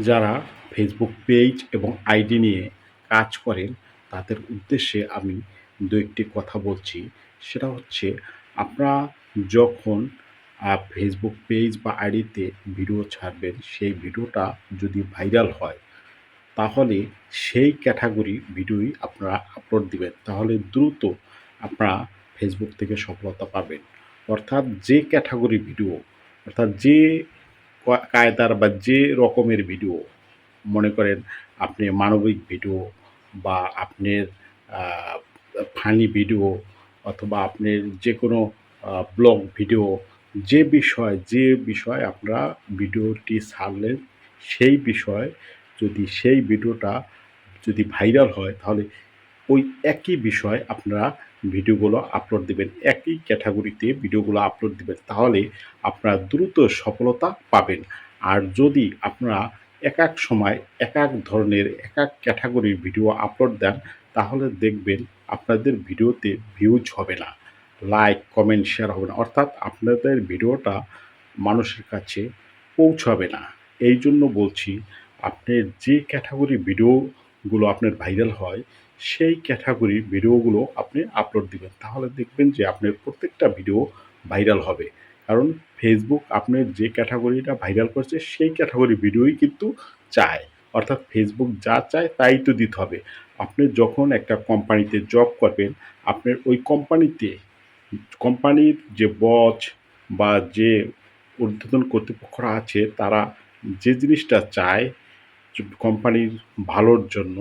যারা Facebook page এবং ID নিয়ে কাজ করেন তাদের উদ্দেশ্যে আমি দু একটি কথা বলছি। সেটা হচ্ছে আপনারা যখন ফেসবুক পেজ বা আইডিতে ভিডিও ছাড়বেন, সেই ভিডিওটা যদি ভাইরাল হয় তাহলে সেই ক্যাটাগরি ভিডিওই আপনারা আপলোড দিবেন। তাহলে দ্রুত আপনারা ফেসবুক থেকে সফলতা পাবেন। অর্থাৎ যে ক্যাটাগরি ভিডিও, অর্থাৎ যে কায়দার বা যে রকমের ভিডিও, মনে করেন আপনি মানবিক ভিডিও বা আপনার ফানি ভিডিও অথবা আপনার যে কোনো ব্লগ ভিডিও, যে বিষয় আপনারা ভিডিওটি ছাড়লেন, সেই বিষয় যদি সেই ভিডিওটা যদি ভাইরাল হয় তাহলে ওই একই বিষয় আপনারা ভিডিওগুলো আপলোড দিবেন। একই ক্যাটাগরিতে ভিডিওগুলো আপলোড দিবেন। তাহলে আপনারা দ্রুত সফলতা পাবেন। আর যদি আপনারা একেক সময় একেক ধরনের একেক ক্যাটাগরির ভিডিও আপলোড দেন, তাহলে দেখবেন আপনাদের ভিডিওতে ভিউজ হবে না। লাইক, কমেন্ট, শেয়ার হবে না। অর্থাৎ আপনাদের ভিডিওটা মানুষের কাছে পৌঁছাবে না। এইজন্য বলছি, আপনার যে ক্যাটাগরির ভিডিওগুলো আপনার ভাইরাল হয়, সেই ক্যাটাগরির ভিডিওগুলো আপনি আপলোড দিবেন। তাহলে দেখবেন যে আপনার প্রত্যেকটা ভিডিও ভাইরাল হবে। কারণ ফেসবুক আপনার যে ক্যাটাগরিটা ভাইরাল করছে, সেই ক্যাটাগরির ভিডিওই কিন্তু চায়। অর্থাৎ ফেসবুক যা চায় তাই তো দিতে হবে। আপনি যখন একটা কোম্পানিতে জব করবেন, আপনার ওই কোম্পানির যে বস বা যে ঊর্ধ্বতন কর্তৃপক্ষরা আছে, তারা যে জিনিসটা চায় কোম্পানির ভালোর জন্য,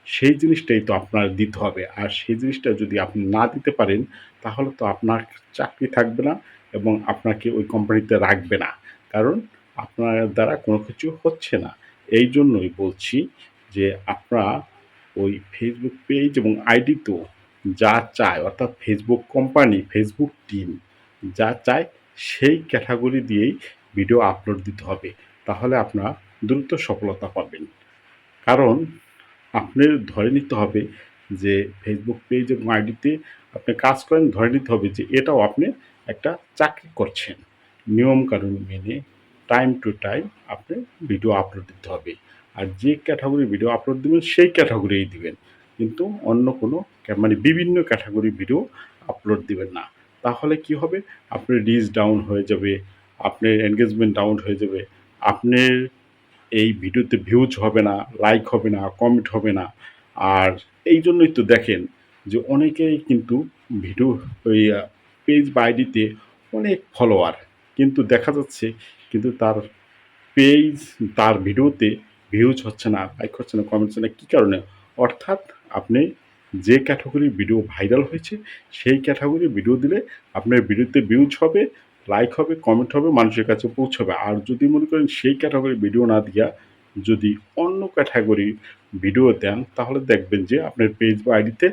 সেই জিনিসটাই তো আপনার দিতে হবে। আর সেই জিনিসটা যদি আপনি না দিতে পারেন, তাহলে তো আপনার চাকরি থাকবে না এবং আপনাকে ওই কোম্পানিতে রাখবে না। কারণ আপনার দ্বারা কোনো কিছু হচ্ছে না। এই জন্যই বলছি যে আপনারা ওই ফেসবুক পেজ এবং আইডিতেও যা চায়, অর্থাৎ ফেসবুক কোম্পানি, ফেসবুক টিম যা চায় সেই ক্যাটাগরি দিয়েই ভিডিও আপলোড দিতে হবে। তাহলে আপনারা দ্রুত সফলতা পাবেন। কারণ আপনার ধরে নিতে হবে যে ফেসবুক পেজ এবং আইডিতে আপনি কাজ করেন, ধরে নিতে হবে যে এটাও আপনি একটা চাকরি করছেন। নিয়মকানুন মেনে টাইম টু টাইম আপনি ভিডিও আপলোড দিতে হবে। আর যে ক্যাটাগরির ভিডিও আপলোড দিবেন সেই ক্যাটাগরিই দিবেন। কিন্তু অন্য কোনো মানে বিভিন্ন ক্যাটাগরির ভিডিও আপলোড দিবেন না। তাহলে কি হবে? আপনার রিচ ডাউন হয়ে যাবে, আপনার এনগেজমেন্ট ডাউন হয়ে যাবে, আপনার এই ভিডিওতে ভিউজ হবে না, লাইক হবে না, কমেন্ট হবে না। আর এই জন্যই তো দেখেন যে অনেকেই কিন্তু ভিডিও ওই পেজ বা আইডিতে অনেক ফলোয়ার, কিন্তু দেখা যাচ্ছে কিন্তু তার পেজ, তার ভিডিওতে ভিউজ হচ্ছে না, লাইক হচ্ছে না, কমেন্ট হচ্ছে না। কী কারণে? অর্থাৎ আপনি যে ক্যাটাগরির ভিডিও ভাইরাল হয়েছে, সেই ক্যাটাগরির ভিডিও দিলে আপনার ভিডিওতে ভিউজ হবে, লাইক হবে, কমেন্ট হবে, মানুষের কাছে পৌঁছাবে। আর যদি মনে করেন সেই ক্যাটাগরির ভিডিও না দিয়া যদি অন্য ক্যাটাগরির ভিডিও দেন, তাহলে দেখবেন যে আপনার পেজ বা আইডিতে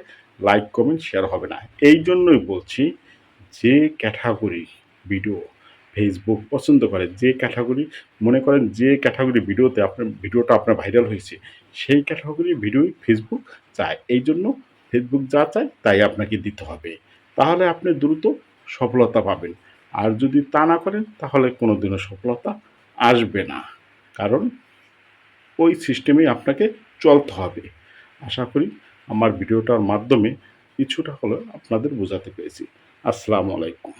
লাইক, কমেন্ট, শেয়ার হবে না। এই জন্যই বলছি, যে ক্যাটাগরি ভিডিও ফেসবুক পছন্দ করে, যে ক্যাটাগরি, মনে করেন যে ক্যাটাগরি ভিডিওতে আপনার ভিডিওটা আপনার ভাইরাল হয়েছে, সেই ক্যাটাগরির ভিডিওই ফেসবুক চায়। এই জন্য ফেসবুক যা চায় তাই আপনাকে দিতে হবে। তাহলে আপনি দ্রুত সফলতা পাবেন। আর যদি তা না করেন তাহলে কোনো দিনও সফলতা আসবে না। কারণ ওই সিস্টেমেই আপনাকে চলতে হবে। আশা করি আমার ভিডিওটার মাধ্যমে কিছুটা হলেও আপনাদের বোঝাতে পেরেছি। আসসালামু আলাইকুম।